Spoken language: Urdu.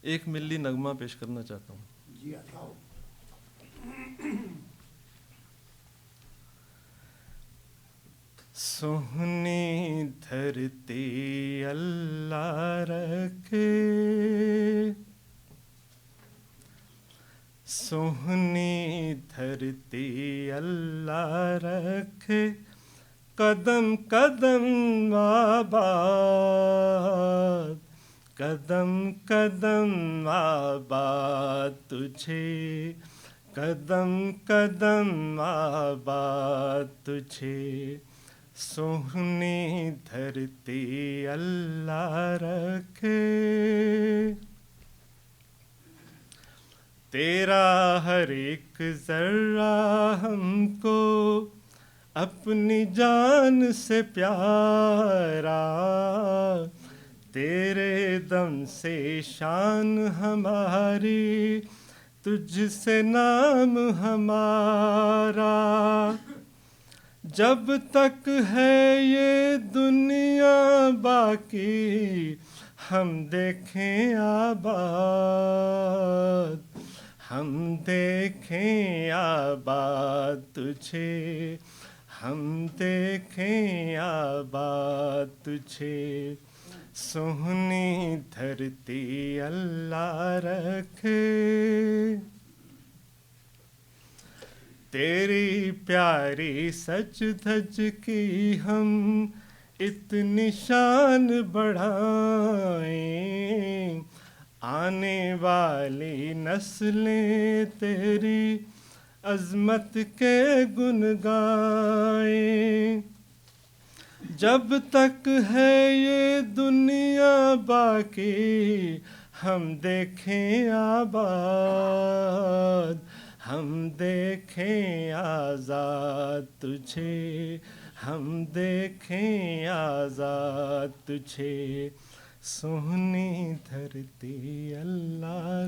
ایک ملی نغمہ پیش کرنا چاہتا ہوں. جی اچھا. سوہنی دھرتی اللہ رکھے، سوہنی دھرتی اللہ رکھے، قدم قدم آباد، قدم قدم آباد تجھے، قدم قدم آباد تجھے، سوہنی دھرتی اللہ رکھے. تیرا ہر ایک ذرہ ہم کو اپنی جان سے پیارا، تیرے دم سے شان ہماری، تجھ سے نام ہمارا. جب تک ہے یہ دنیا باقی ہم دیکھیں آباد، ہم دیکھیں آباد تجھے، ہم دیکھیں آباد تجھے، سوہنی دھرتی اللہ رکھے. تیری پیاری سج دھج کی ہم اتنی شان بڑھائیں، آنے والی نسلیں تیری عظمت کے گن گائیں. جب تک ہے یہ دنیا باقی ہم دیکھیں آباد، ہم دیکھیں آزاد تجھے، ہم دیکھیں آزاد تجھے، سوہنی دھرتی اللہ